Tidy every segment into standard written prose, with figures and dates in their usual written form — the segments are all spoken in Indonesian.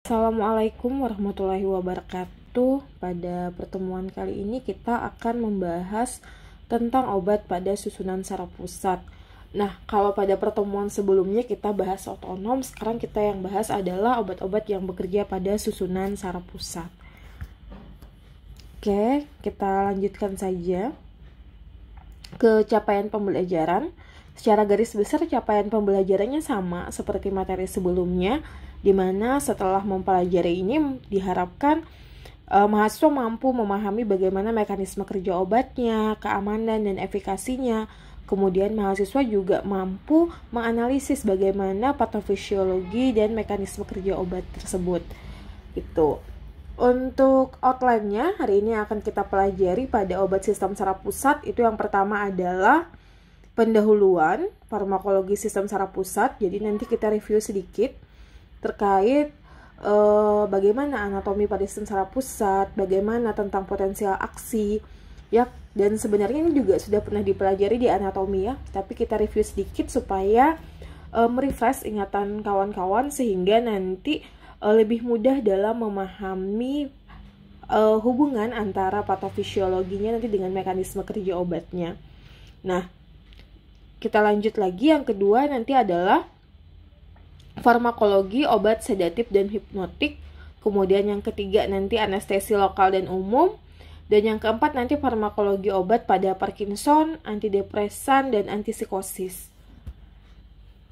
Assalamualaikum warahmatullahi wabarakatuh. Pada pertemuan kali ini kita akan membahas tentang obat pada susunan saraf pusat. Nah, kalau pada pertemuan sebelumnya kita bahas otonom, sekarang kita yang bahas adalah obat-obat yang bekerja pada susunan saraf pusat. Oke, kita lanjutkan saja ke capaian pembelajaran. Secara garis besar capaian pembelajarannya sama seperti materi sebelumnya, di mana setelah mempelajari ini diharapkan mahasiswa mampu memahami bagaimana mekanisme kerja obatnya, keamanan dan efikasinya. Kemudian mahasiswa juga mampu menganalisis bagaimana patofisiologi dan mekanisme kerja obat tersebut. Gitu. Untuk outline-nya hari ini akan kita pelajari pada obat sistem saraf pusat. Itu yang pertama adalah pendahuluan farmakologi sistem saraf pusat. Jadi nanti kita review sedikit terkait bagaimana anatomi pada sistem saraf pusat, bagaimana tentang potensial aksi, ya. Dan sebenarnya ini juga sudah pernah dipelajari di anatomi ya, tapi kita review sedikit supaya merefresh ingatan kawan-kawan sehingga nanti lebih mudah dalam memahami hubungan antara patofisiologinya nanti dengan mekanisme kerja obatnya. Nah, kita lanjut lagi, yang kedua nanti adalah farmakologi obat sedatif dan hipnotik. Kemudian yang ketiga nanti anestesi lokal dan umum. Dan yang keempat nanti farmakologi obat pada Parkinson, antidepresan, dan antipsikosis.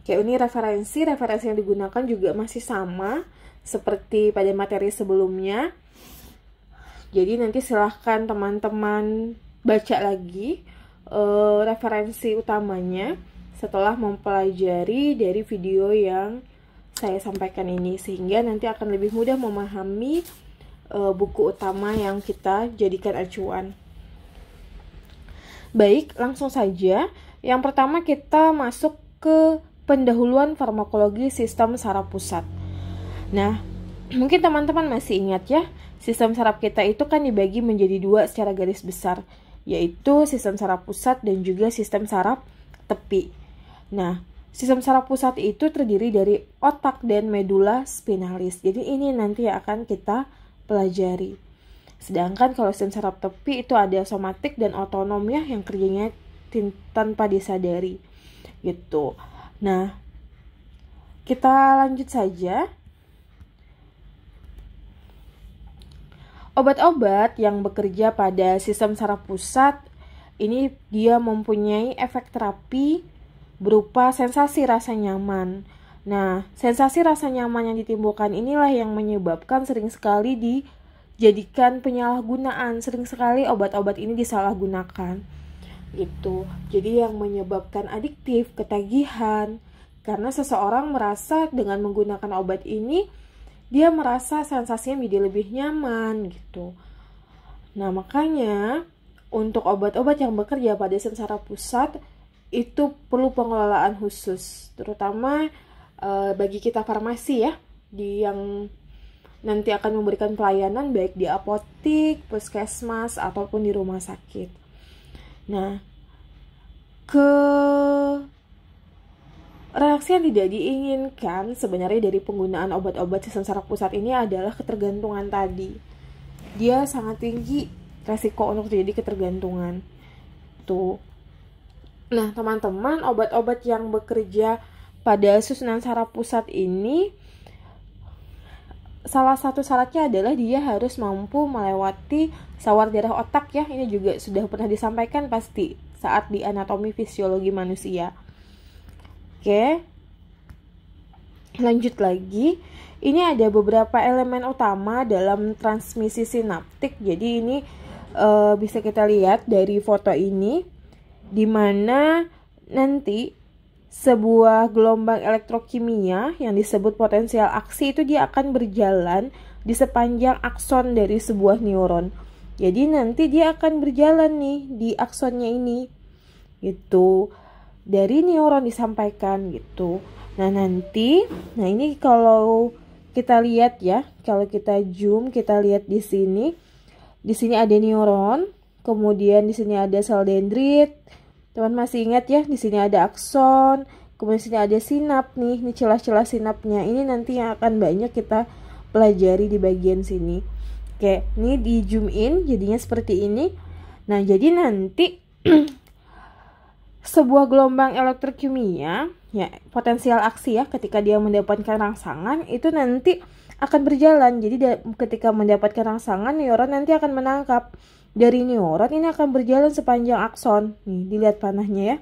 Oke, ini referensi yang digunakan juga masih sama seperti pada materi sebelumnya. Jadi nanti silahkan teman-teman baca lagi referensi utamanya setelah mempelajari dari video yang saya sampaikan ini, sehingga nanti akan lebih mudah memahami buku utama yang kita jadikan acuan. Baik, langsung saja. Yang pertama kita masuk ke pendahuluan farmakologi sistem saraf pusat. Nah, mungkin teman-teman masih ingat ya, sistem saraf kita itu kan dibagi menjadi dua secara garis besar, yaitu sistem saraf pusat dan juga sistem saraf tepi. Nah, sistem saraf pusat itu terdiri dari otak dan medula spinalis. Jadi ini nanti akan kita pelajari. Sedangkan kalau sistem saraf tepi itu ada somatik dan otonom ya, yang kerjanya tanpa disadari. Gitu. Nah, kita lanjut saja. Obat-obat yang bekerja pada sistem saraf pusat ini dia mempunyai efek terapi berupa sensasi rasa nyaman. Nah, sensasi rasa nyaman yang ditimbulkan inilah yang menyebabkan sering sekali dijadikan penyalahgunaan. Sering sekali obat-obat ini disalahgunakan. Gitu. Jadi yang menyebabkan adiktif, ketagihan. Karena seseorang merasa dengan menggunakan obat ini, dia merasa sensasinya menjadi lebih nyaman gitu. Nah, makanya untuk obat-obat yang bekerja pada sistem saraf pusat itu perlu pengelolaan khusus, terutama bagi kita farmasi ya, yang nanti akan memberikan pelayanan baik di apotik, puskesmas, ataupun di rumah sakit. Nah, reaksi yang tidak diinginkan sebenarnya dari penggunaan obat-obat sistem saraf pusat ini adalah ketergantungan tadi. Dia sangat tinggi resiko untuk terjadi ketergantungan. Tuh. Nah, teman-teman, obat-obat yang bekerja pada susunan saraf pusat ini salah satu syaratnya adalah dia harus mampu melewati sawar darah otak ya. Ini juga sudah pernah disampaikan pasti saat di anatomi fisiologi manusia. Oke. Lanjut lagi. Ini ada beberapa elemen utama dalam transmisi sinaptik. Jadi ini bisa kita lihat dari foto ini, di mana nanti sebuah gelombang elektrokimia yang disebut potensial aksi itu dia akan berjalan di sepanjang akson dari sebuah neuron. Jadi nanti dia akan berjalan nih di aksonnya ini gitu, dari neuron disampaikan gitu. Nah ini kalau kita lihat ya, kalau kita zoom, kita lihat di sini ada neuron. Kemudian di sini ada sel dendrit. Teman masih ingat ya, di sini ada akson, kemudian di sini ada sinap nih, ini celah-celah sinapnya. Ini nanti yang akan banyak kita pelajari di bagian sini. Oke, ini di zoom in jadinya seperti ini. Nah, jadi nanti sebuah gelombang elektrokimia, ya potensial aksi ya, ketika dia mendapatkan rangsangan itu nanti akan berjalan. Jadi ketika mendapatkan rangsangan, neuron nanti akan menangkap. Dari neuron ini akan berjalan sepanjang akson. Nih, dilihat panahnya ya.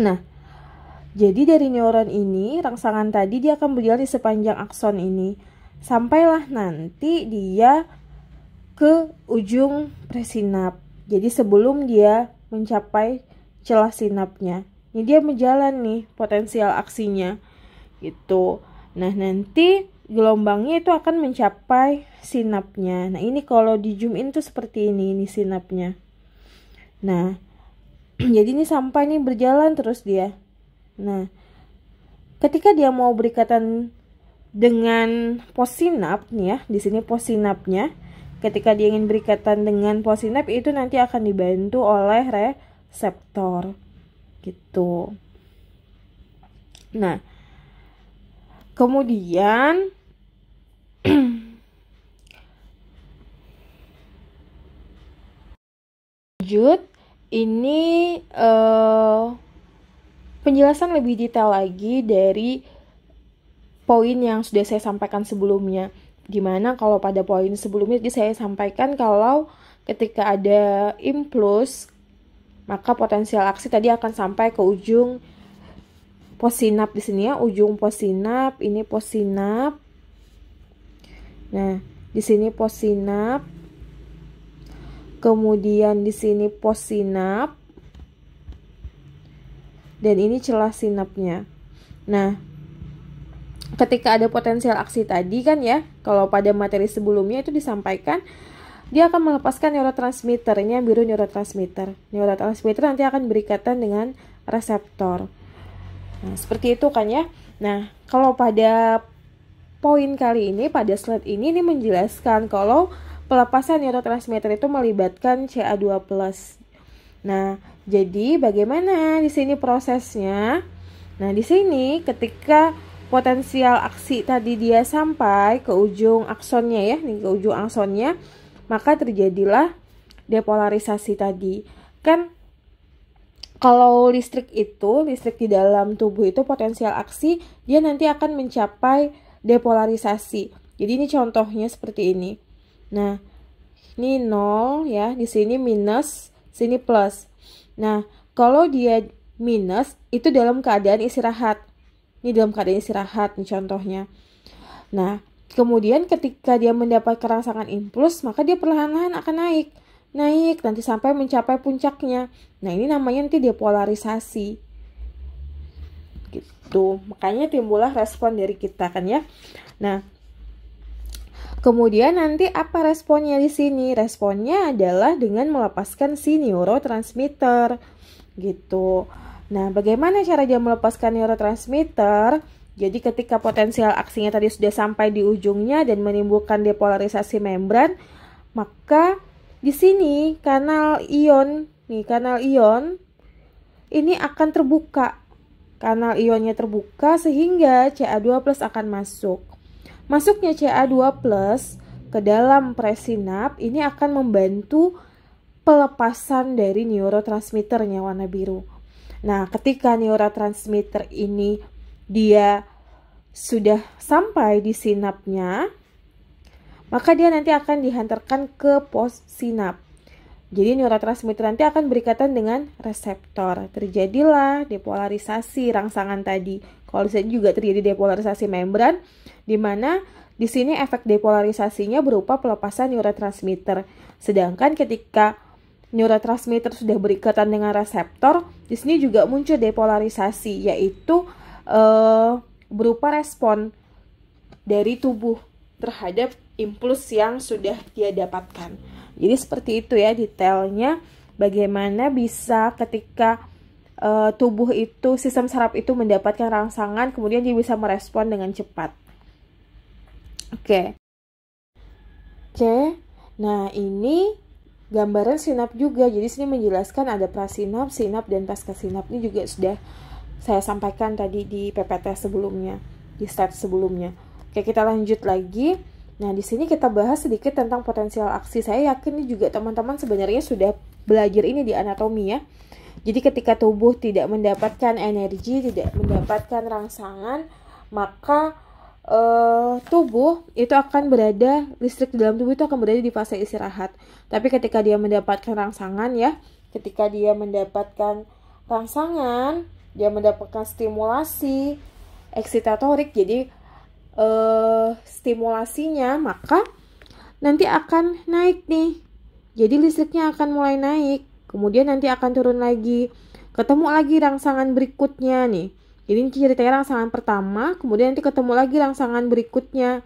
Nah, jadi dari neuron ini, rangsangan tadi dia akan berjalan di sepanjang akson ini. Sampailah nanti dia ke ujung presinap. Jadi sebelum dia mencapai celah sinapnya, ini dia berjalan nih potensial aksinya gitu. Nah, nanti gelombangnya itu akan mencapai sinapnya. Nah, ini kalau di zoom in tuh seperti ini sinapnya. Nah, jadi ini sampai nih berjalan terus dia. Nah, ketika dia mau berikatan dengan possinap nih ya, di sini possinapnya. Ketika dia ingin berikatan dengan possinap itu nanti akan dibantu oleh reseptor gitu. Nah, kemudian lanjut ini penjelasan lebih detail lagi dari poin yang sudah saya sampaikan sebelumnya. Dimana kalau pada poin sebelumnya saya sampaikan kalau ketika ada impuls, maka potensial aksi tadi akan sampai ke ujung possinap di sini ya, ujung possinap, ini possinap. Nah, di sini possinap. Kemudian di sini possinap. Dan ini celah sinapnya. Nah, ketika ada potensial aksi tadi kan ya, kalau pada materi sebelumnya itu disampaikan dia akan melepaskan neurotransmitter. Ini yang biru neurotransmitter. Neurotransmitter nanti akan berikatan dengan reseptor. Nah, seperti itu kan ya. Nah, kalau pada poin kali ini, pada slide ini menjelaskan kalau pelepasan neurotransmitter itu melibatkan CA2+. Nah, jadi bagaimana di sini prosesnya? Nah, di sini ketika potensial aksi tadi dia sampai ke ujung aksonnya ya, nih ke ujung aksonnya, maka terjadilah depolarisasi tadi. Kan kalau listrik di dalam tubuh itu potensial aksi, dia nanti akan mencapai depolarisasi. Jadi ini contohnya seperti ini. Nah, ini 0 ya, di sini minus, sini plus. Nah, kalau dia minus itu dalam keadaan istirahat. Ini dalam keadaan istirahat nih contohnya. Nah, kemudian ketika dia mendapat rangsangan impuls, maka dia perlahan-lahan akan naik nanti sampai mencapai puncaknya. Nah, ini namanya nanti depolarisasi. Gitu. Makanya timbullah respon dari kita kan ya. Nah, kemudian nanti apa responnya di sini? Responnya adalah dengan melepaskan si neurotransmitter gitu. Nah, bagaimana cara dia melepaskan neurotransmitter? Jadi ketika potensial aksinya tadi sudah sampai di ujungnya dan menimbulkan depolarisasi membran, maka di sini kanal ion ini akan terbuka. Kanal ionnya terbuka sehingga Ca2+ akan masuk. Masuknya Ca2+ ke dalam presinap ini akan membantu pelepasan dari neurotransmitternya warna biru. Nah, ketika neurotransmitter ini dia sudah sampai di sinapnya, maka dia nanti akan dihantarkan ke postsinap. Jadi neurotransmitter nanti akan berikatan dengan reseptor. Terjadilah depolarisasi rangsangan tadi. Kalau di sini juga terjadi depolarisasi membran, di mana di sini efek depolarisasinya berupa pelepasan neurotransmitter. Sedangkan ketika neurotransmitter sudah berikatan dengan reseptor, di sini juga muncul depolarisasi, yaitu berupa respon dari tubuh terhadap impuls yang sudah dia dapatkan. Jadi seperti itu ya detailnya bagaimana bisa ketika tubuh itu, sistem saraf itu mendapatkan rangsangan, kemudian dia bisa merespon dengan cepat. Oke. Nah ini gambaran sinap juga. Jadi sini menjelaskan ada prasinap, sinap, dan pasca sinap. Ini juga sudah saya sampaikan tadi di PPT sebelumnya, di slide sebelumnya. Oke, kita lanjut lagi. Nah, di sini kita bahas sedikit tentang potensial aksi. Saya yakin juga teman-teman sebenarnya sudah belajar ini di anatomi ya. Jadi ketika tubuh tidak mendapatkan energi, tidak mendapatkan rangsangan, maka tubuh itu akan berada, listrik di dalam tubuh itu akan berada di fase istirahat. Tapi ketika dia mendapatkan rangsangan ya, ketika dia mendapatkan rangsangan, dia mendapatkan stimulasi eksitatorik, jadi stimulasinya, maka nanti akan naik nih. Jadi listriknya akan mulai naik, kemudian nanti akan turun lagi, ketemu lagi rangsangan berikutnya nih. Jadi ini ceritanya rangsangan pertama, kemudian nanti ketemu lagi rangsangan berikutnya.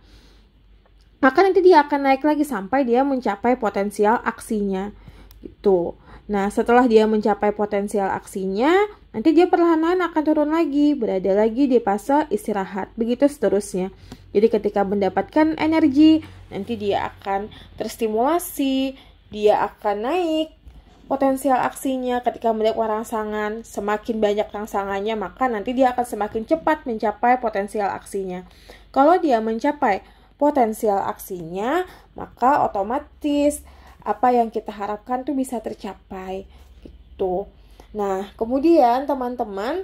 Maka nanti dia akan naik lagi sampai dia mencapai potensial aksinya. Gitu. Nah, setelah dia mencapai potensial aksinya, nanti dia perlahan-lahan akan turun lagi, berada lagi di fase istirahat. Begitu seterusnya. Jadi ketika mendapatkan energi, nanti dia akan terstimulasi, dia akan naik potensial aksinya. Ketika mendapatkan rangsangan, semakin banyak rangsangannya, maka nanti dia akan semakin cepat mencapai potensial aksinya. Kalau dia mencapai potensial aksinya, maka otomatis apa yang kita harapkan tuh bisa tercapai gitu. Nah, kemudian teman-teman,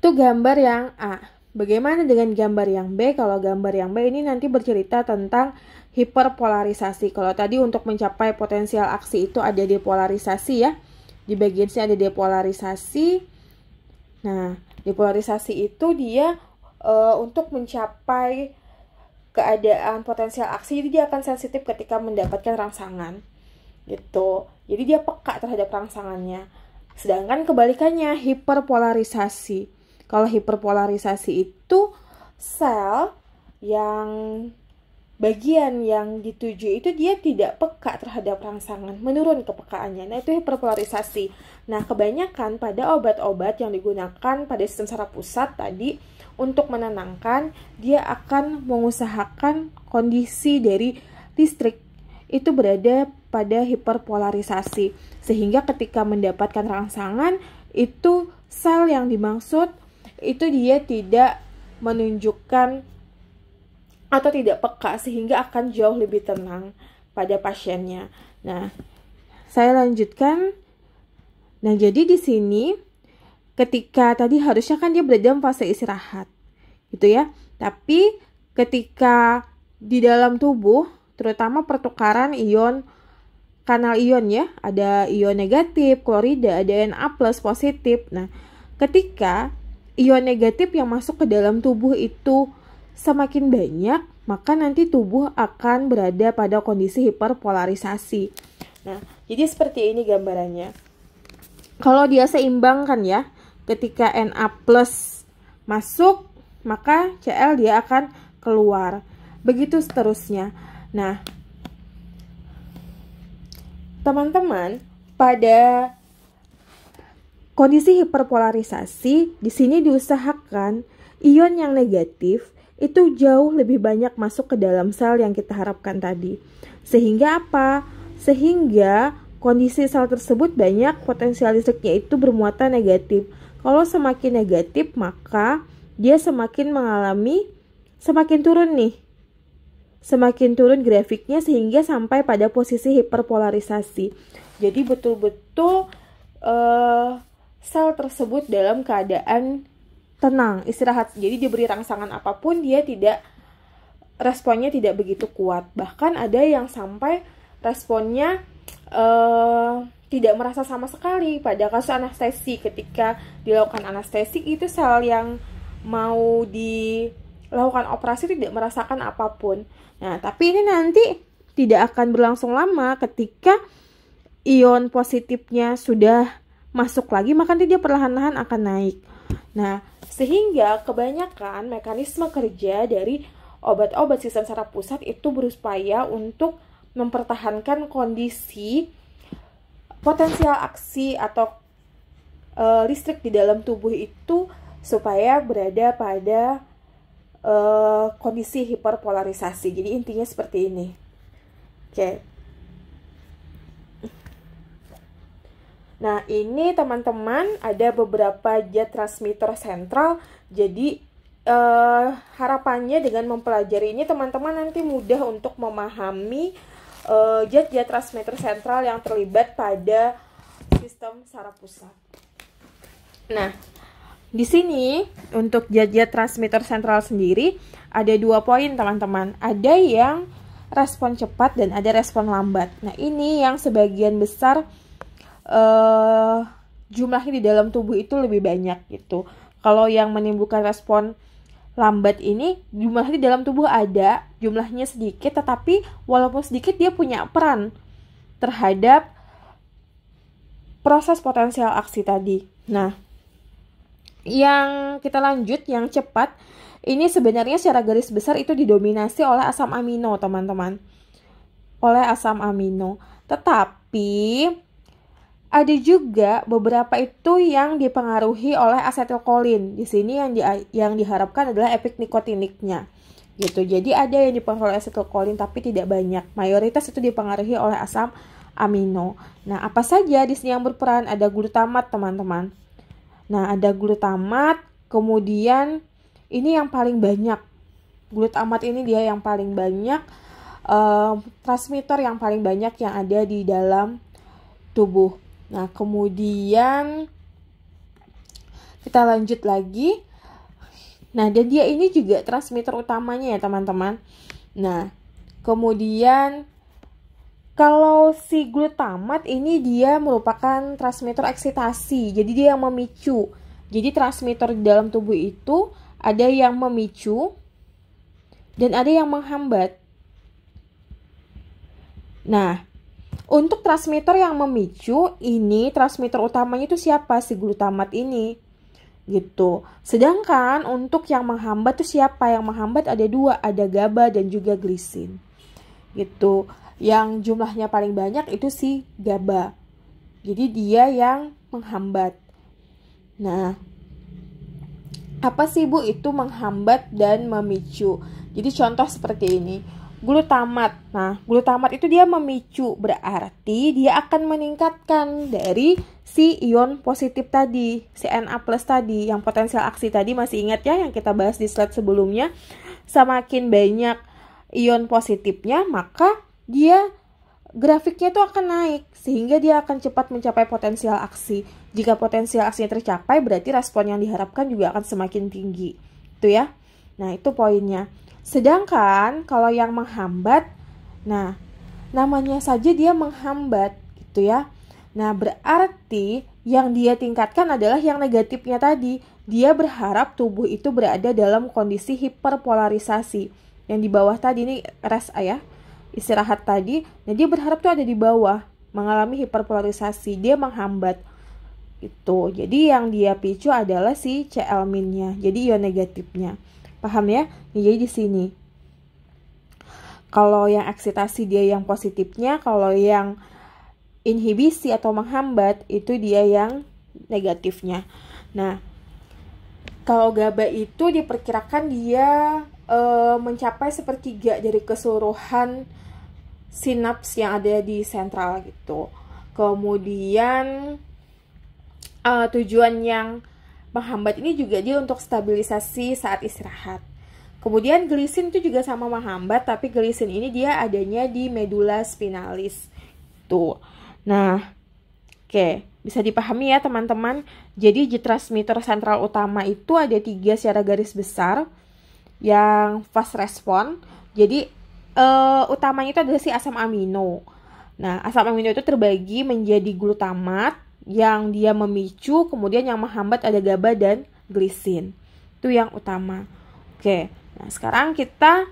tuh gambar yang A. Bagaimana dengan gambar yang B? Kalau gambar yang B ini nanti bercerita tentang hiperpolarisasi. Kalau tadi untuk mencapai potensial aksi itu ada depolarisasi ya. Di bagian sini ada depolarisasi. Nah, depolarisasi itu dia untuk mencapai keadaan potensial aksi, jadi dia akan sensitif ketika mendapatkan rangsangan. Gitu. Jadi dia peka terhadap rangsangannya. Sedangkan kebalikannya hiperpolarisasi. Kalau hiperpolarisasi itu sel yang bagian yang dituju itu dia tidak peka terhadap rangsangan, menurun kepekaannya. Nah, itu hiperpolarisasi. Nah, kebanyakan pada obat-obat yang digunakan pada sistem saraf pusat tadi untuk menenangkan, dia akan mengusahakan kondisi dari listrik itu berada pada hiperpolarisasi. Sehingga ketika mendapatkan rangsangan, itu sel yang dimaksud itu dia tidak menunjukkan atau tidak peka, sehingga akan jauh lebih tenang pada pasiennya. Nah, saya lanjutkan. Nah, jadi di sini ketika tadi harusnya kan dia berada dalam fase istirahat, gitu ya. Tapi ketika di dalam tubuh, terutama pertukaran ion, kanal ion ya, ada ion negatif, klorida, ada Na+ positif. Nah, ketika ion negatif yang masuk ke dalam tubuh itu semakin banyak, maka nanti tubuh akan berada pada kondisi hiperpolarisasi. Nah, jadi seperti ini gambarannya. Kalau dia seimbang kan ya, ketika Na+ masuk, maka Cl dia akan keluar. Begitu seterusnya. Nah, teman-teman, pada kondisi hiperpolarisasi, di sini diusahakan ion yang negatif itu jauh lebih banyak masuk ke dalam sel yang kita harapkan tadi. Sehingga apa? Sehingga kondisi sel tersebut banyak potensial listriknya itu bermuatan negatif. Kalau semakin negatif, maka dia semakin mengalami, semakin turun nih. Semakin turun grafiknya sehingga sampai pada posisi hiperpolarisasi. Jadi betul-betul sel tersebut dalam keadaan tenang, istirahat. Jadi diberi rangsangan apapun, dia tidak, responnya tidak begitu kuat. Bahkan ada yang sampai responnya tidak merasa sama sekali. Pada kasus anestesi, ketika dilakukan anestesi, itu sel yang mau dilakukan operasi tidak merasakan apapun. Nah, tapi ini nanti tidak akan berlangsung lama. Ketika ion positifnya sudah masuk lagi, maka nanti dia perlahan-lahan akan naik. Nah, sehingga kebanyakan mekanisme kerja dari obat-obat sistem saraf pusat itu berupaya untuk mempertahankan kondisi potensial aksi atau listrik di dalam tubuh itu supaya berada pada kondisi hiperpolarisasi. Jadi intinya seperti ini. Oke. Nah, ini teman-teman ada beberapa zat transmitter sentral. Jadi harapannya dengan mempelajari ini teman-teman nanti mudah untuk memahami zat-zat transmitter sentral yang terlibat pada sistem saraf pusat. Nah, di sini untuk zat-zat transmitter sentral sendiri ada 2 poin teman-teman. Ada yang respon cepat dan ada respon lambat. Nah, ini yang sebagian besar jumlahnya di dalam tubuh itu lebih banyak gitu. Kalau yang menimbulkan respon lambat ini jumlahnya di dalam tubuh ada, jumlahnya sedikit, tetapi walaupun sedikit dia punya peran terhadap proses potensial aksi tadi. Nah, yang kita lanjut, yang cepat, ini sebenarnya secara garis besar itu didominasi oleh asam amino, teman-teman. Oleh asam amino. Tetapi ada juga beberapa itu yang dipengaruhi oleh asetilkolin. Di sini yang diharapkan adalah efek nikotiniknya. Gitu. Jadi ada yang dipengaruhi oleh asetilkolin tapi tidak banyak. Mayoritas itu dipengaruhi oleh asam amino. Nah, apa saja di sini yang berperan? Ada glutamat, teman-teman. Nah, ada glutamat, kemudian ini yang paling banyak. Glutamat ini dia yang paling banyak, transmitter yang paling banyak yang ada di dalam tubuh. Nah, kemudian kita lanjut lagi. Nah, dan dia ini juga transmitter utamanya ya, teman-teman. Nah, kemudian kalau si glutamat ini dia merupakan transmitter eksitasi. Jadi dia yang memicu. Jadi transmitter di dalam tubuh itu ada yang memicu dan ada yang menghambat. Nah, untuk transmitter yang memicu, ini transmitter utamanya itu siapa? Si glutamat ini. Gitu. Sedangkan untuk yang menghambat itu siapa? Yang menghambat ada 2, ada GABA dan juga glisin. Gitu. Yang jumlahnya paling banyak itu si GABA. Jadi dia yang menghambat. Nah, apa sih Bu itu menghambat dan memicu? Jadi contoh seperti ini. Glutamat. Nah, glutamat itu dia memicu, berarti dia akan meningkatkan dari si ion positif tadi, si Na+ tadi, yang potensial aksi tadi masih ingat ya yang kita bahas di slide sebelumnya. Semakin banyak ion positifnya, maka dia grafiknya itu akan naik sehingga dia akan cepat mencapai potensial aksi. Jika potensial aksinya tercapai, berarti respon yang diharapkan juga akan semakin tinggi. Itu ya. Nah, itu poinnya. Sedangkan kalau yang menghambat, nah namanya saja dia menghambat gitu ya. Nah, berarti yang dia tingkatkan adalah yang negatifnya tadi. Dia berharap tubuh itu berada dalam kondisi hiperpolarisasi. Yang di bawah tadi ini rest ya, istirahat tadi. Nah, dia berharap tuh ada di bawah, mengalami hiperpolarisasi. Dia menghambat itu. Jadi yang dia picu adalah si Cl-nya. Jadi ion negatifnya. Paham ya? Jadi di sini. Kalau yang eksitasi dia yang positifnya, kalau yang inhibisi atau menghambat itu dia yang negatifnya. Nah, kalau GABA itu diperkirakan dia mencapai 1/3 dari keseluruhan sinaps yang ada di sentral gitu. Kemudian tujuan yang menghambat ini juga dia untuk stabilisasi saat istirahat. Kemudian glisin itu juga sama menghambat, tapi glisin ini dia adanya di medula spinalis. Tuh. Nah, oke, bisa dipahami ya teman-teman. Jadi transmitter sentral utama itu ada 3 secara garis besar yang fast respon. Jadi utamanya itu adalah si asam amino. Nah, asam amino itu terbagi menjadi glutamat yang dia memicu, kemudian yang menghambat ada GABA dan glisin. Itu yang utama. Oke, nah sekarang kita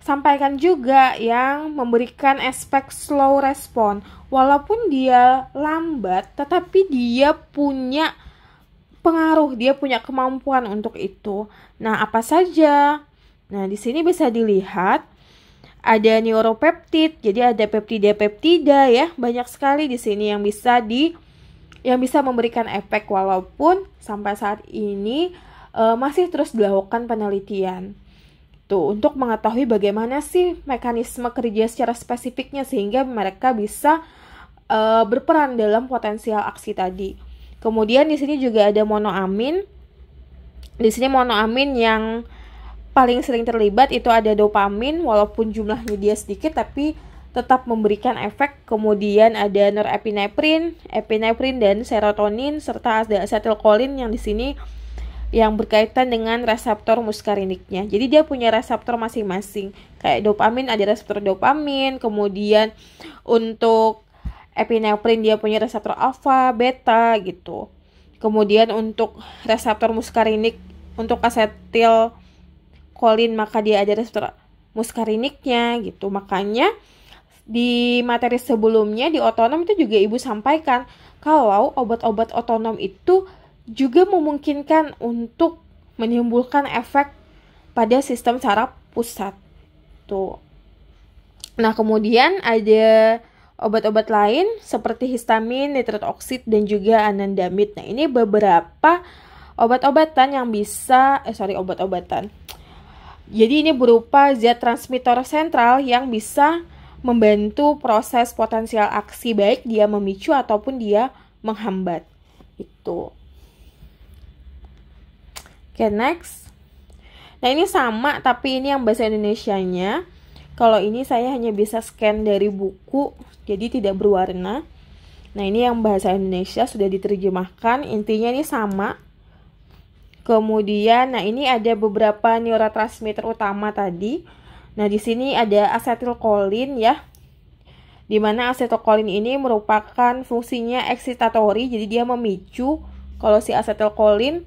sampaikan juga yang memberikan aspek slow respon. Walaupun dia lambat, tetapi dia punya pengaruh, dia punya kemampuan untuk itu. Nah, apa saja? Nah, di sini bisa dilihat ada neuropeptid, jadi ada peptida ya, banyak sekali di sini yang bisa memberikan efek, walaupun sampai saat ini masih terus dilakukan penelitian tuh untuk mengetahui bagaimana sih mekanisme kerja secara spesifiknya sehingga mereka bisa berperan dalam potensial aksi tadi. Kemudian di sini juga ada monoamin Di sini monoamin yang paling sering terlibat itu ada dopamin, walaupun jumlahnya dia sedikit tapi tetap memberikan efek. Kemudian ada norepinefrin, epinefrin dan serotonin, serta ada asetilkolin yang di sini yang berkaitan dengan reseptor muskariniknya. Jadi dia punya reseptor masing-masing. Kayak dopamin ada reseptor dopamin, kemudian untuk epinefrin dia punya reseptor alfa, beta gitu. Kemudian untuk reseptor muskarinik, untuk asetilkolin maka dia ada reseptor muskariniknya gitu. Makanya di materi sebelumnya di otonom itu juga Ibu sampaikan kalau obat-obat otonom itu juga memungkinkan untuk menimbulkan efek pada sistem saraf pusat. Tuh. Nah, kemudian ada obat-obat lain seperti histamin, nitrat oksid, dan juga anandamid. Nah, ini beberapa obat-obatan yang bisa, obat-obatan. Jadi ini berupa zat transmitter sentral yang bisa membantu proses potensial aksi, baik dia memicu ataupun dia menghambat. Itu. Oke, next. Nah, ini sama, tapi ini yang bahasa Indonesianya. Kalau ini saya hanya bisa scan dari buku, jadi tidak berwarna. Nah, ini yang bahasa Indonesia sudah diterjemahkan. Intinya ini sama. Kemudian, nah ini ada beberapa neurotransmitter utama tadi. Nah, di sini ada asetilkolin ya. Di mana asetilkolin ini merupakan fungsinya eksitatori, jadi dia memicu kalau si asetilkolin.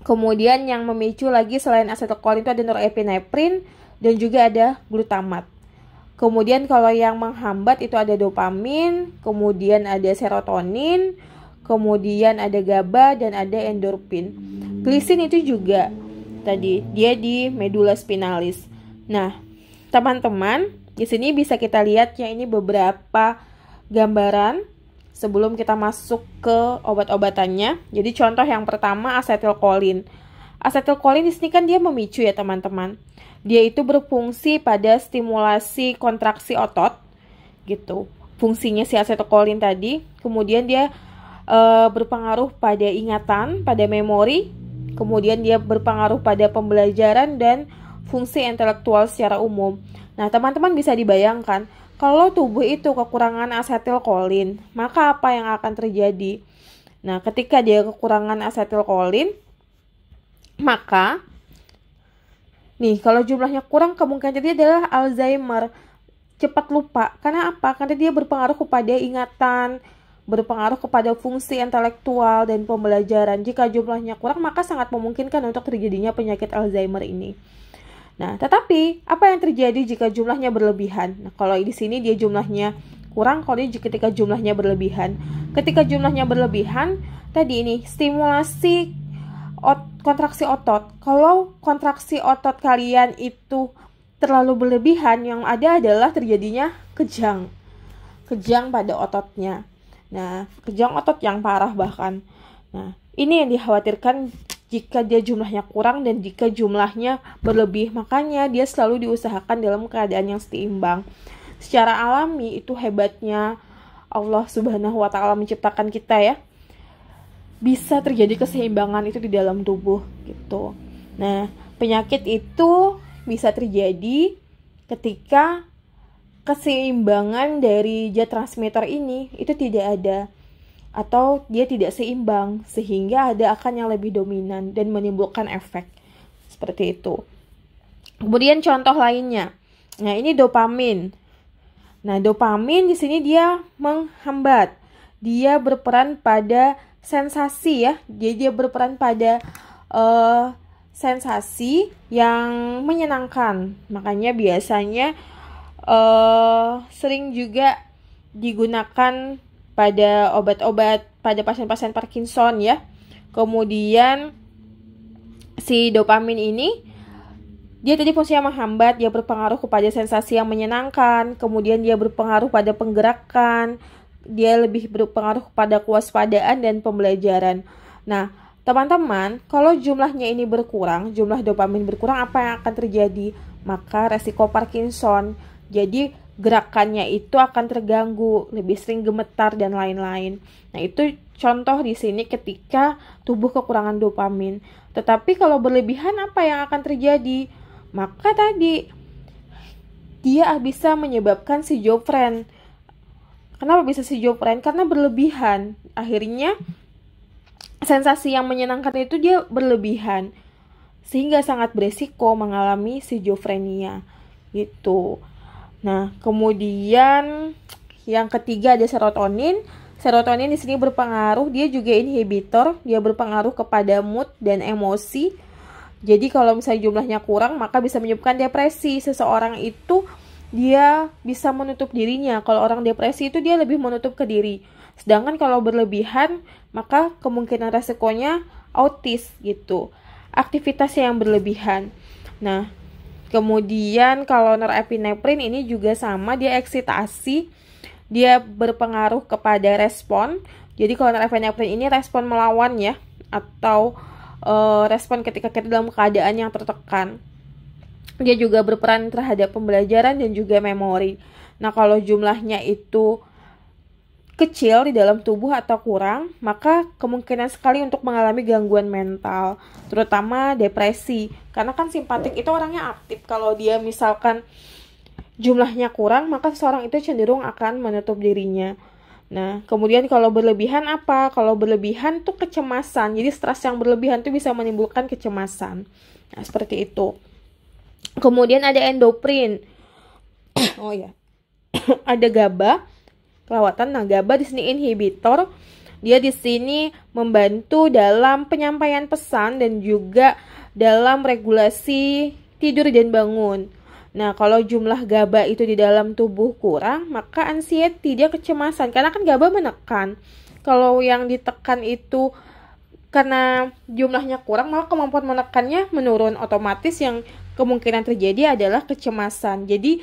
Kemudian yang memicu lagi selain asetilkolin itu ada norepinefrin dan juga ada glutamat. Kemudian kalau yang menghambat itu ada dopamin, kemudian ada serotonin, kemudian ada GABA dan ada endorfin. Glisin itu juga tadi dia di medula spinalis. Nah, teman-teman, di sini bisa kita lihat ya ini beberapa gambaran sebelum kita masuk ke obat-obatannya. Jadi contoh yang pertama asetilkolin. Asetilkolin di sini kan dia memicu ya teman-teman. Dia itu berfungsi pada stimulasi kontraksi otot gitu. Fungsinya si asetilkolin tadi. Kemudian dia berpengaruh pada ingatan, pada memori. Kemudian dia berpengaruh pada pembelajaran dan fungsi intelektual secara umum. Nah, teman-teman bisa dibayangkan kalau tubuh itu kekurangan asetilkolin, maka apa yang akan terjadi? Nah, ketika dia kekurangan asetilkolin, maka nih kalau jumlahnya kurang kemungkinan terjadi adalah Alzheimer, cepat lupa. Karena apa? Karena dia berpengaruh kepada ingatan, berpengaruh kepada fungsi intelektual dan pembelajaran. Jika jumlahnya kurang, maka sangat memungkinkan untuk terjadinya penyakit Alzheimer ini. Nah, tetapi apa yang terjadi jika jumlahnya berlebihan? Nah, kalau di sini dia jumlahnya kurang, kalau dia ketika jumlahnya berlebihan. Ketika jumlahnya berlebihan, tadi ini stimulasi kontraksi otot. Kalau kontraksi otot kalian itu terlalu berlebihan, yang ada adalah terjadinya kejang. Kejang pada ototnya. Nah, kejang otot yang parah bahkan. Nah, ini yang dikhawatirkan jika dia jumlahnya kurang dan jika jumlahnya berlebih. Makanya dia selalu diusahakan dalam keadaan yang seimbang. Secara alami itu hebatnya Allah Subhanahu wa Ta'ala menciptakan kita ya. Bisa terjadi keseimbangan itu di dalam tubuh gitu. Nah, penyakit itu bisa terjadi ketika keseimbangan dari zat transmitter ini itu tidak ada, atau dia tidak seimbang sehingga ada akan yang lebih dominan dan menimbulkan efek seperti itu. Kemudian contoh lainnya, nah ini dopamin. Nah, dopamin di sini dia menghambat, dia berperan pada sensasi ya, dia berperan pada sensasi yang menyenangkan. Makanya biasanya sering juga digunakan pada obat-obat pada pasien-pasien Parkinson ya. Kemudian si dopamin ini dia tadi fungsinya menghambat, dia berpengaruh kepada sensasi yang menyenangkan, kemudian dia berpengaruh pada penggerakan, dia lebih berpengaruh kepada kewaspadaan dan pembelajaran. Nah, teman-teman, kalau jumlahnya ini berkurang, jumlah dopamin berkurang, apa yang akan terjadi? Maka resiko Parkinson. Jadi gerakannya itu akan terganggu, lebih sering gemetar dan lain-lain. Nah, itu contoh di sini ketika tubuh kekurangan dopamin. Tetapi kalau berlebihan apa yang akan terjadi? Maka tadi dia bisa menyebabkan schizofren. Kenapa bisa schizofren? Karena berlebihan. Akhirnya sensasi yang menyenangkan itu dia berlebihan, sehingga sangat beresiko mengalami schizofrenia gitu. Nah, kemudian yang ketiga ada serotonin. Serotonin di sini berpengaruh, dia juga inhibitor, dia berpengaruh kepada mood dan emosi. Jadi kalau misalnya jumlahnya kurang, maka bisa menyebabkan depresi. Seseorang itu dia bisa menutup dirinya. Kalau orang depresi itu dia lebih menutup ke diri. Sedangkan kalau berlebihan, maka kemungkinan resikonya autis gitu. Aktivitas yang berlebihan. Nah, kemudian kalau norepinefrin ini juga sama, dia eksitasi, dia berpengaruh kepada respon. Jadi kalau norepinefrin ini respon melawan ya, atau respon ketika kita dalam keadaan yang tertekan. Dia juga berperan terhadap pembelajaran dan juga memori. Nah, kalau jumlahnya itu kecil di dalam tubuh atau kurang, maka kemungkinan sekali untuk mengalami gangguan mental, terutama depresi. Karena kan simpatik itu orangnya aktif. Kalau dia misalkan jumlahnya kurang, maka seseorang itu cenderung akan menutup dirinya. Nah, kemudian kalau berlebihan apa? Kalau berlebihan tuh kecemasan. Jadi stres yang berlebihan tuh bisa menimbulkan kecemasan. Nah, seperti itu. Kemudian ada endorfin. Oh ya. Ada GABA. Perawatan. Nah, GABA di sini inhibitor. Dia di sini membantu dalam penyampaian pesan dan juga dalam regulasi tidur dan bangun. Nah, kalau jumlah GABA itu di dalam tubuh kurang, maka anxiety, dia kecemasan. Karena kan GABA menekan. Kalau yang ditekan itu karena jumlahnya kurang, maka kemampuan menekannya menurun. Otomatis yang kemungkinan terjadi adalah kecemasan. Jadi,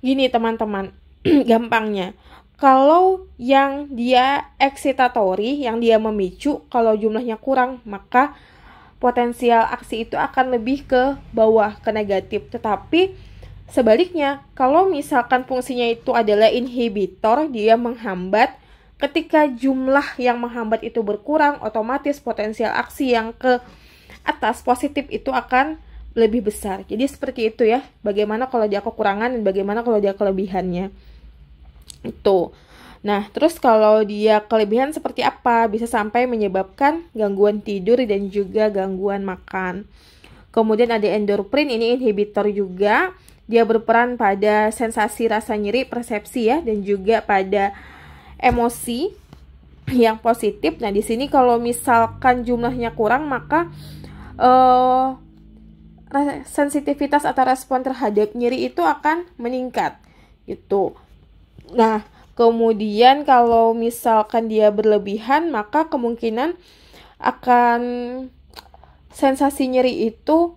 gini teman-teman, gampangnya. Kalau yang dia excitatory, yang dia memicu, kalau jumlahnya kurang, maka potensial aksi itu akan lebih ke bawah, ke negatif. Tetapi sebaliknya, kalau misalkan fungsinya itu adalah inhibitor, dia menghambat, ketika jumlah yang menghambat itu berkurang, otomatis potensial aksi yang ke atas positif itu akan lebih besar. Jadi seperti itu ya, bagaimana kalau dia kekurangan dan bagaimana kalau dia kelebihannya. Itu. Nah, terus kalau dia kelebihan seperti apa? Bisa sampai menyebabkan gangguan tidur dan juga gangguan makan. Kemudian ada endorfin, ini inhibitor juga. Dia berperan pada sensasi rasa nyeri, persepsi ya, dan juga pada emosi yang positif. Nah, di sini kalau misalkan jumlahnya kurang, maka sensitivitas atau respon terhadap nyeri itu akan meningkat gitu. Nah, kemudian kalau misalkan dia berlebihan, maka kemungkinan akan sensasi nyeri itu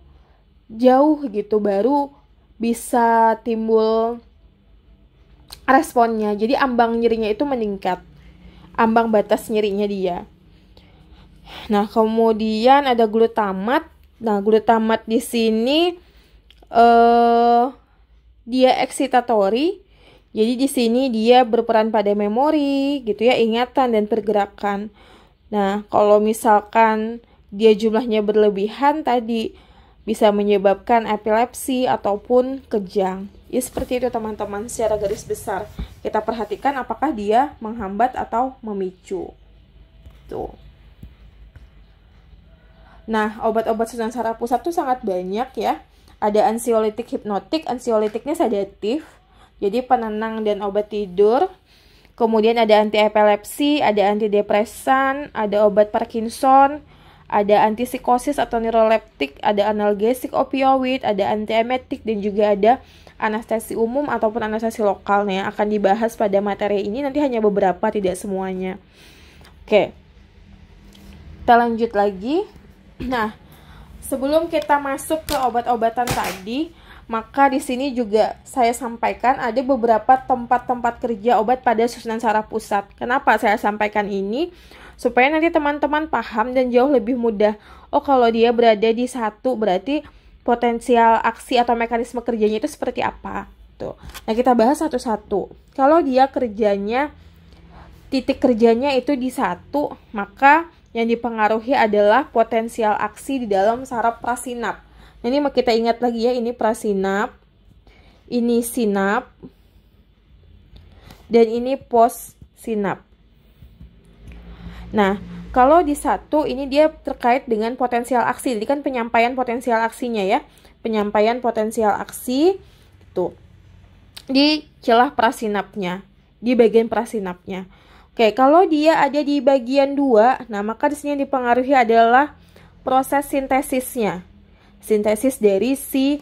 jauh gitu, baru bisa timbul responnya. Jadi ambang nyerinya itu meningkat, ambang batas nyerinya dia. Nah, kemudian ada glutamat. Nah, glutamat di sini dia excitatory. Jadi di sini dia berperan pada memori gitu ya, ingatan dan pergerakan. Nah, kalau misalkan dia jumlahnya berlebihan tadi bisa menyebabkan epilepsi ataupun kejang. Ya seperti itu teman-teman, secara garis besar. Kita perhatikan apakah dia menghambat atau memicu. Tuh. Nah, obat-obat susunan saraf pusat tuh sangat banyak ya. Ada ansiolitik hipnotik, ansiolitiknya sedatif. Jadi penenang dan obat tidur. Kemudian ada anti-epilepsi, ada antidepresan, ada obat Parkinson, ada antipsikosis atau neuroleptik, ada analgesik opioid, ada antiemetik, dan juga ada anestesi umum ataupun anestesi lokal yang akan dibahas pada materi ini. Nanti hanya beberapa, tidak semuanya. Oke. Kita lanjut lagi. Nah, sebelum kita masuk ke obat-obatan tadi, maka di sini juga saya sampaikan ada beberapa tempat-tempat kerja obat pada susunan saraf pusat. Kenapa saya sampaikan ini? Supaya nanti teman-teman paham dan jauh lebih mudah. Oh, kalau dia berada di satu, berarti potensial aksi atau mekanisme kerjanya itu seperti apa. Tuh. Nah, kita bahas satu-satu. Kalau dia kerjanya, titik kerjanya itu di satu, maka yang dipengaruhi adalah potensial aksi di dalam saraf prasinap. Nah, ini kita ingat lagi ya, ini prasinap, ini sinap, dan ini postsinap. Nah, kalau di satu ini dia terkait dengan potensial aksi. Jadi kan penyampaian potensial aksinya ya. Penyampaian potensial aksi itu di celah prasinapnya, di bagian prasinapnya. Oke, kalau dia ada di bagian 2, nah maka di sini dipengaruhi adalah proses sintesisnya. Sintesis dari si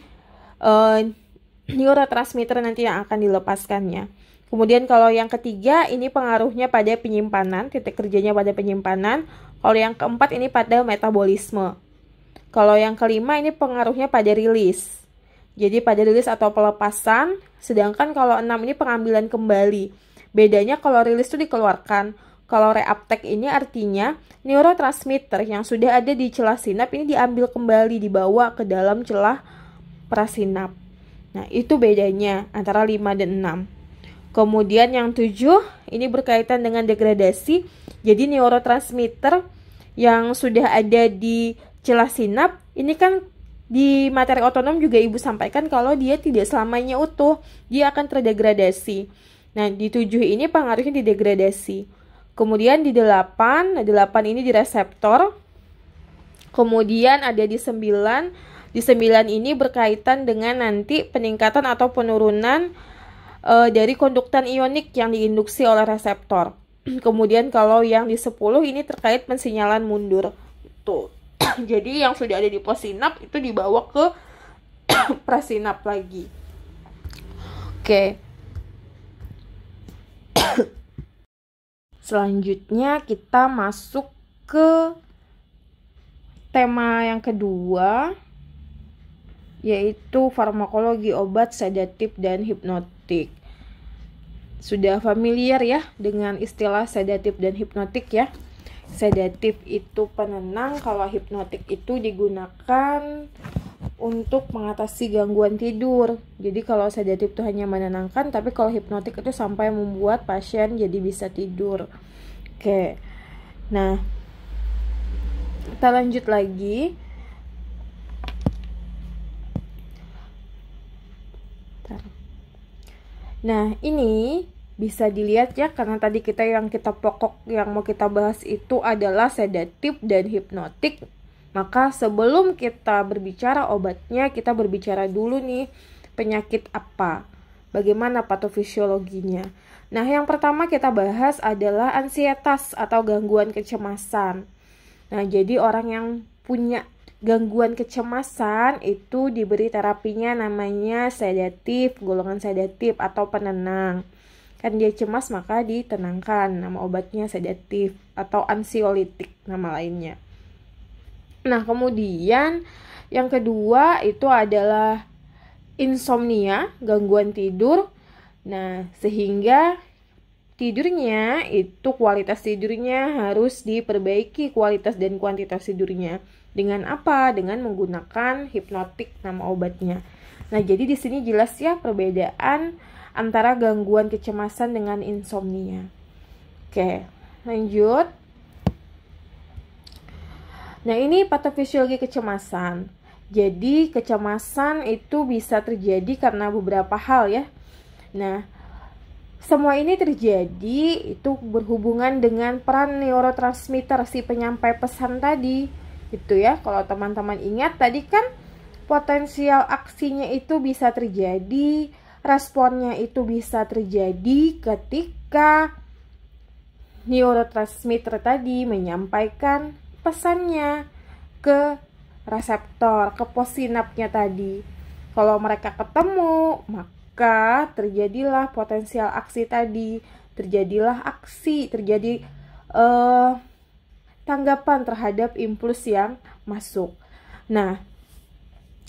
neurotransmitter nanti yang akan dilepaskannya. Kemudian kalau yang ketiga ini pengaruhnya pada penyimpanan, titik kerjanya pada penyimpanan. Kalau yang keempat ini pada metabolisme. Kalau yang kelima ini pengaruhnya pada rilis. Jadi pada rilis atau pelepasan, sedangkan kalau 6 ini pengambilan kembali. Bedanya kalau rilis itu dikeluarkan. Kalau reuptake ini artinya neurotransmitter yang sudah ada di celah sinap ini diambil kembali, dibawa ke dalam celah prasinap. Nah, itu bedanya antara 5 dan 6. Kemudian yang 7 ini berkaitan dengan degradasi. Jadi neurotransmitter yang sudah ada di celah sinap ini kan di materi otonom juga Ibu sampaikan kalau dia tidak selamanya utuh, dia akan terdegradasi. Nah, di 7 ini pengaruhnya didegradasi. Kemudian di 8 ini di reseptor. Kemudian ada di 9. Di 9 ini berkaitan dengan nanti peningkatan atau penurunan dari konduktan ionik yang diinduksi oleh reseptor. Kemudian kalau yang di 10 ini terkait pensinyalan mundur. Tuh. Jadi yang sudah ada di postsinap itu dibawa ke prasinap lagi. Oke. Selanjutnya kita masuk ke tema yang kedua, yaitu farmakologi obat, sedatif, dan hipnotik. Sudah familiar ya dengan istilah sedatif dan hipnotik ya. Sedatif itu penenang, kalau hipnotik itu digunakan untuk mengatasi gangguan tidur. Jadi kalau sedatif itu hanya menenangkan, tapi kalau hipnotik itu sampai membuat pasien jadi bisa tidur. Oke. Nah, kita lanjut lagi. Nah, ini bisa dilihat ya, karena tadi yang kita pokok yang mau kita bahas itu adalah sedatif dan hipnotik. Maka sebelum kita berbicara obatnya, kita berbicara dulu nih penyakit apa, bagaimana patofisiologinya. Nah, yang pertama kita bahas adalah ansietas atau gangguan kecemasan. Nah, jadi orang yang punya gangguan kecemasan itu diberi terapinya namanya sedatif, golongan sedatif atau penenang. Kan dia cemas maka ditenangkan, nama obatnya sedatif atau ansiolitik nama lainnya. Nah, kemudian yang kedua itu adalah insomnia, gangguan tidur. Nah, sehingga tidurnya itu kualitas tidurnya harus diperbaiki, kualitas dan kuantitas tidurnya. Dengan apa? Dengan menggunakan hipnotik nama obatnya. Nah, jadi di sini jelas ya perbedaan antara gangguan kecemasan dengan insomnia. Oke, lanjut. Nah, ini patofisiologi kecemasan. Jadi, kecemasan itu bisa terjadi karena beberapa hal ya. Nah, semua ini terjadi itu berhubungan dengan peran neurotransmitter si penyampai pesan tadi. Gitu ya. Kalau teman-teman ingat tadi kan potensial aksinya itu bisa terjadi, responnya itu bisa terjadi ketika neurotransmitter tadi menyampaikan pesannya ke reseptor, ke postsinapnya tadi. Kalau mereka ketemu, maka terjadilah potensial aksi tadi, terjadilah aksi, terjadi tanggapan terhadap impuls yang masuk. Nah,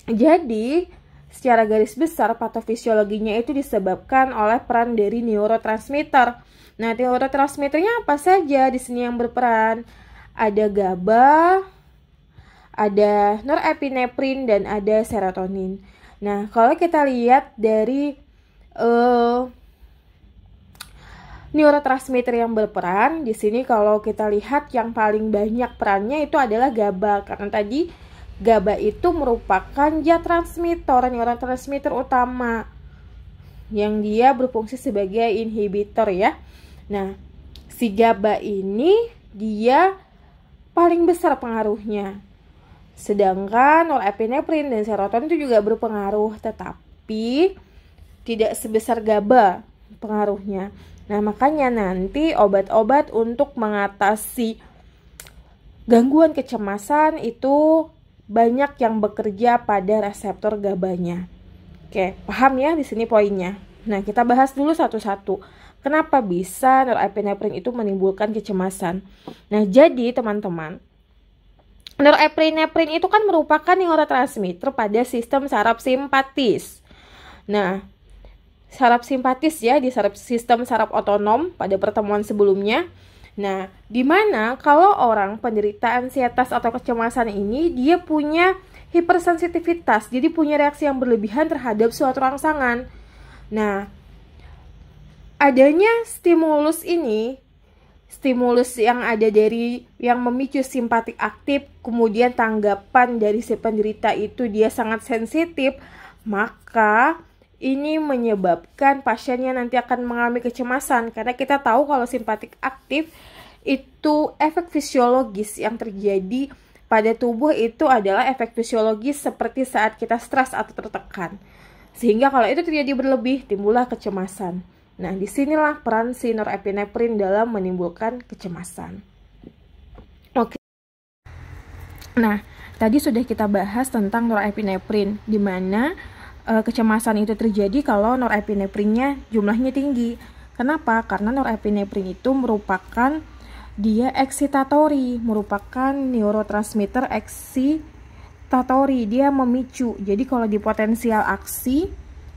jadi secara garis besar patofisiologinya itu disebabkan oleh peran dari neurotransmitter. Nah, neurotransmitternya apa saja di sini yang berperan? Ada GABA, ada norepinefrin, dan ada serotonin. Nah, kalau kita lihat dari neurotransmitter yang berperan. Di sini kalau kita lihat yang paling banyak perannya itu adalah GABA, karena tadi GABA itu merupakan neurotransmitter utama yang dia berfungsi sebagai inhibitor ya. Nah, si GABA ini dia paling besar pengaruhnya. Sedangkan norepinefrin dan serotonin itu juga berpengaruh, tetapi tidak sebesar GABA pengaruhnya. Nah, makanya nanti obat-obat untuk mengatasi gangguan kecemasan itu banyak yang bekerja pada reseptor GABA-nya. Oke, paham ya di sini poinnya. Nah, kita bahas dulu satu-satu. Kenapa bisa norepinefrin itu menimbulkan kecemasan? Nah, jadi teman-teman, norepinefrin itu kan merupakan neurotransmitter pada sistem saraf simpatis. Nah, saraf simpatis ya, di sistem saraf otonom pada pertemuan sebelumnya. Nah, di mana kalau orang penderita ansietas atau kecemasan ini dia punya hipersensitivitas, jadi punya reaksi yang berlebihan terhadap suatu rangsangan. Nah, adanya stimulus ini, stimulus yang ada dari yang memicu simpatik aktif, kemudian tanggapan dari si penderita itu dia sangat sensitif, maka ini menyebabkan pasiennya nanti akan mengalami kecemasan, karena kita tahu kalau simpatik aktif itu efek fisiologis yang terjadi pada tubuh itu adalah efek fisiologis seperti saat kita stres atau tertekan. Sehingga kalau itu terjadi berlebih, timbullah kecemasan. Nah, disinilah peran si norepinefrin dalam menimbulkan kecemasan. Oke. Nah, tadi sudah kita bahas tentang norepinefrin, di mana kecemasan itu terjadi kalau norepinefrinnya jumlahnya tinggi. Kenapa? Karena norepinefrin itu merupakan dia eksitatori, merupakan neurotransmitter eksitatori, dia memicu. Jadi kalau di potensial aksi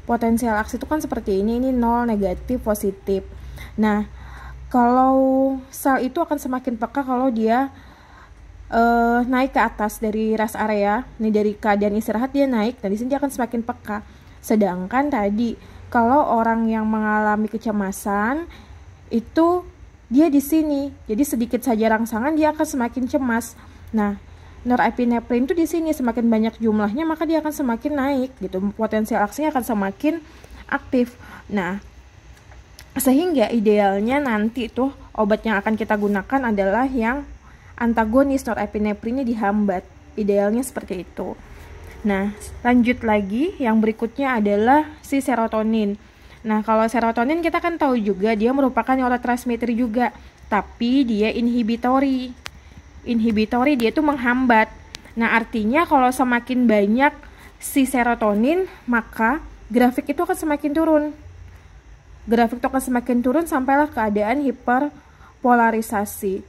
itu kan seperti ini 0, negatif, positif. Nah, kalau sel itu akan semakin peka kalau dia naik ke atas dari rest area, nih dari keadaan istirahat dia naik, dan di sini dia akan semakin peka. Sedangkan tadi kalau orang yang mengalami kecemasan itu dia di sini, jadi sedikit saja rangsangan dia akan semakin cemas. Nah, norepinefrin itu di sini semakin banyak jumlahnya maka dia akan semakin naik gitu, potensial aksinya akan semakin aktif. Nah, sehingga idealnya nanti tuh obat yang akan kita gunakan adalah yang antagonis norepinefrinnya dihambat, idealnya seperti itu. Nah, lanjut lagi, yang berikutnya adalah si serotonin. Nah, kalau serotonin kita kan tahu juga dia merupakan neurotransmitter juga, tapi dia inhibitori. Inhibitori dia tuh menghambat. Nah, artinya kalau semakin banyak si serotonin, maka grafik itu akan semakin turun. Grafik itu akan semakin turun sampailah keadaan hiperpolarisasi.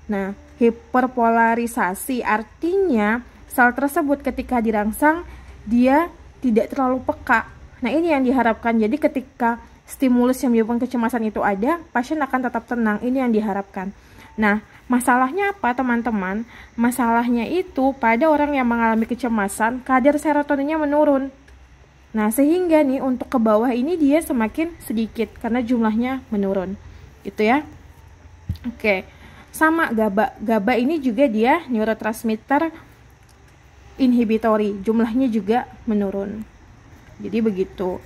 Nah, hiperpolarisasi artinya sel tersebut ketika dirangsang dia tidak terlalu peka. Nah, ini yang diharapkan. Jadi ketika stimulus yang menyebabkan kecemasan itu ada, pasien akan tetap tenang. Ini yang diharapkan. Nah, masalahnya apa teman-teman? Masalahnya itu pada orang yang mengalami kecemasan, kadar serotoninnya menurun. Nah, sehingga nih untuk ke bawah ini dia semakin sedikit karena jumlahnya menurun. Gitu ya. Oke. Sama GABA. GABA ini juga dia neurotransmitter inhibitori, jumlahnya juga menurun. Jadi begitu.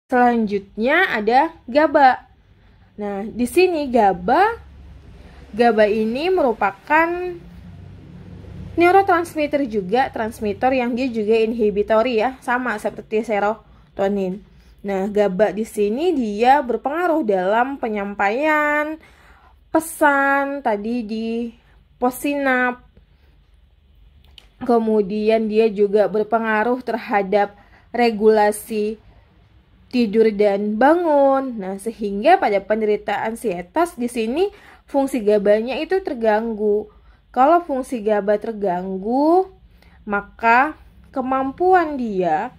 Selanjutnya ada GABA. Nah, di sini GABA ini merupakan neurotransmitter juga, transmitter yang dia juga inhibitori ya, sama seperti serotonin. Nah, GABA di sini dia berpengaruh dalam penyampaian pesan tadi di possinap. Kemudian dia juga berpengaruh terhadap regulasi tidur dan bangun. Nah, sehingga pada penderita ansietas di sini fungsi GABA-nya itu terganggu. Kalau fungsi GABA terganggu, maka kemampuan dia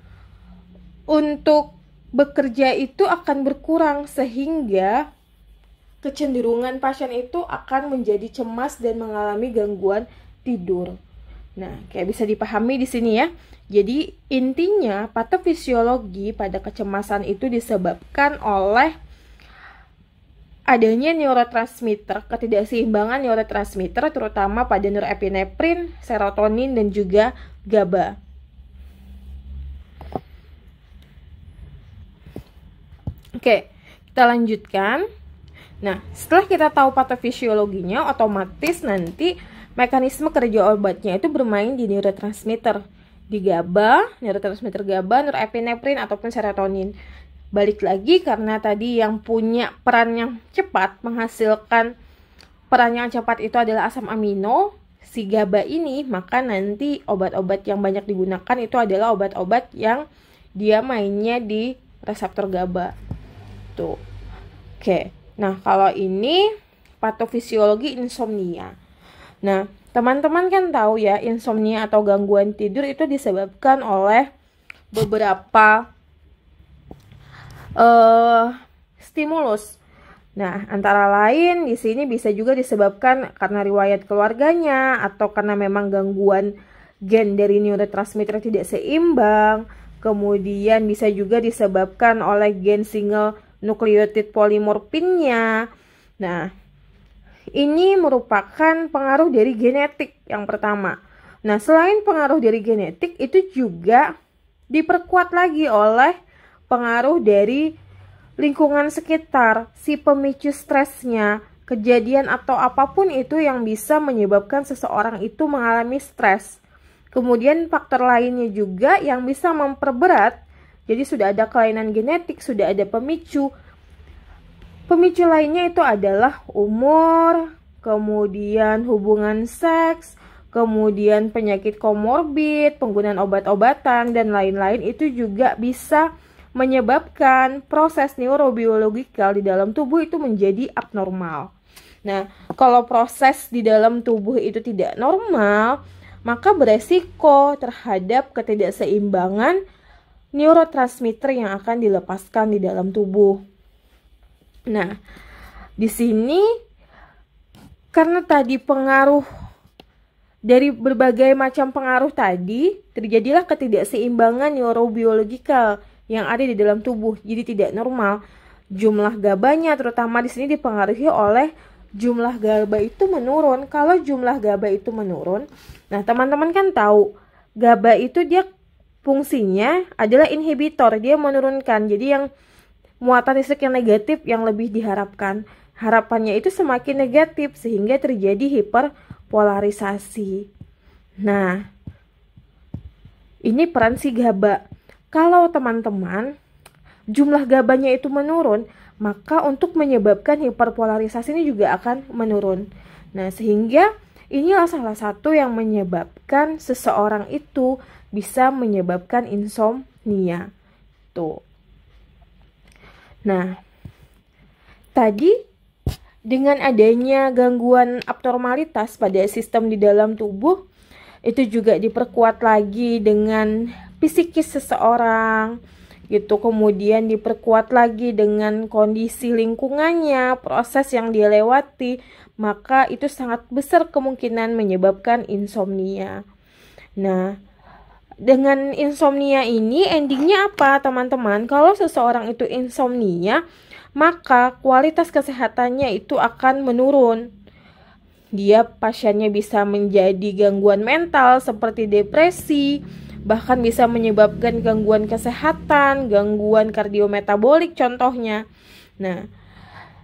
untuk bekerja itu akan berkurang, sehingga kecenderungan pasien itu akan menjadi cemas dan mengalami gangguan tidur. Nah, kayak bisa dipahami di sini ya. Jadi intinya patofisiologi pada kecemasan itu disebabkan oleh adanya neurotransmitter, ketidakseimbangan neurotransmitter terutama pada norepinefrin, serotonin, dan juga GABA. Oke, kita lanjutkan. Nah, setelah kita tahu patofisiologinya, otomatis nanti mekanisme kerja obatnya itu bermain di neurotransmitter. Di GABA, neurotransmitter GABA, norepinefrin, ataupun serotonin. Balik lagi karena tadi yang punya peran yang cepat menghasilkan peran yang cepat itu adalah asam amino, si GABA ini, maka nanti obat-obat yang banyak digunakan itu adalah obat-obat yang dia mainnya di reseptor GABA. Tuh. Oke. Nah, kalau ini patofisiologi insomnia. Nah, teman-teman kan tahu ya, insomnia atau gangguan tidur itu disebabkan oleh beberapa stimulus. Nah, antara lain di sini bisa juga disebabkan karena riwayat keluarganya atau karena memang gangguan gen dari neurotransmitter tidak seimbang. Kemudian bisa juga disebabkan oleh gen single nukleotid polimorfinnya. Nah, ini merupakan pengaruh dari genetik yang pertama. Nah, selain pengaruh dari genetik, itu juga diperkuat lagi oleh pengaruh dari lingkungan sekitar, si pemicu stresnya, kejadian atau apapun itu yang bisa menyebabkan seseorang itu mengalami stres. Kemudian faktor lainnya juga yang bisa memperberat, jadi sudah ada kelainan genetik, sudah ada pemicu. Pemicu lainnya itu adalah umur, kemudian hubungan seks, kemudian penyakit komorbid, penggunaan obat-obatan, dan lain-lain itu juga bisa menyebabkan proses neurobiologikal di dalam tubuh itu menjadi abnormal. Nah, kalau proses di dalam tubuh itu tidak normal, maka beresiko terhadap ketidakseimbangan neurotransmitter yang akan dilepaskan di dalam tubuh. Nah, di sini karena tadi pengaruh dari berbagai macam pengaruh tadi, terjadilah ketidakseimbangan neurobiologikal yang ada di dalam tubuh, jadi tidak normal. Jumlah GABA-nya terutama di sini dipengaruhi oleh jumlah GABA itu menurun. Kalau jumlah GABA itu menurun, nah teman-teman kan tahu GABA itu dia fungsinya adalah inhibitor, dia menurunkan. Jadi yang muatan listrik yang negatif yang lebih diharapkan, harapannya itu semakin negatif sehingga terjadi hiperpolarisasi. Nah, ini peran si GABA. Kalau teman-teman jumlah GABA-nya itu menurun, maka untuk menyebabkan hiperpolarisasi ini juga akan menurun. Nah, sehingga inilah salah satu yang menyebabkan seseorang itu bisa menyebabkan insomnia. Tuh. Nah, tadi dengan adanya gangguan abnormalitas pada sistem di dalam tubuh, itu juga diperkuat lagi dengan psikis seseorang gitu, kemudian diperkuat lagi dengan kondisi lingkungannya, proses yang dia lewati, maka itu sangat besar kemungkinan menyebabkan insomnia. Nah, dengan insomnia ini endingnya apa teman-teman? Kalau seseorang itu insomnia, maka kualitas kesehatannya itu akan menurun. Dia pasiennya bisa menjadi gangguan mental seperti depresi, bahkan bisa menyebabkan gangguan kesehatan, gangguan kardiometabolik contohnya. Nah,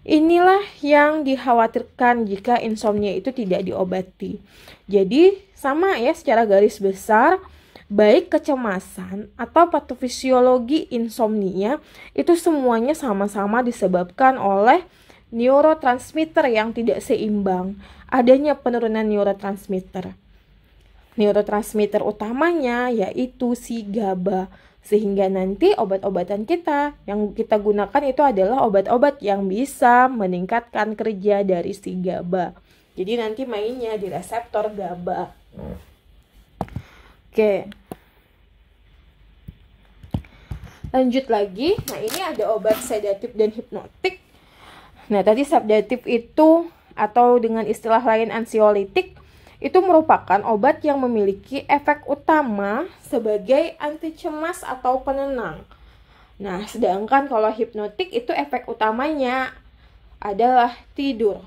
inilah yang dikhawatirkan jika insomnia itu tidak diobati. Jadi, sama ya secara garis besar, baik kecemasan atau patofisiologi insomnia, itu semuanya sama-sama disebabkan oleh neurotransmitter yang tidak seimbang, adanya penurunan neurotransmitter. Neurotransmitter utamanya yaitu si GABA, sehingga nanti obat-obatan kita yang kita gunakan itu adalah obat-obat yang bisa meningkatkan kerja dari si GABA. Jadi nanti mainnya di reseptor GABA. Oke. Lanjut lagi. Nah, ini ada obat sedatif dan hipnotik. Nah, tadi sedatif itu atau dengan istilah lain ansiolitik, itu merupakan obat yang memiliki efek utama sebagai anti cemas atau penenang. Nah, sedangkan kalau hipnotik itu efek utamanya adalah tidur.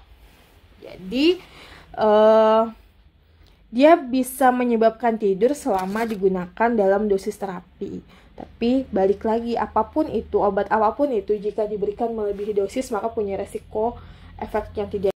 Jadi, dia bisa menyebabkan tidur selama digunakan dalam dosis terapi. Tapi balik lagi, apapun itu, obat apapun itu, jika diberikan melebihi dosis maka punya resiko efek yang tidak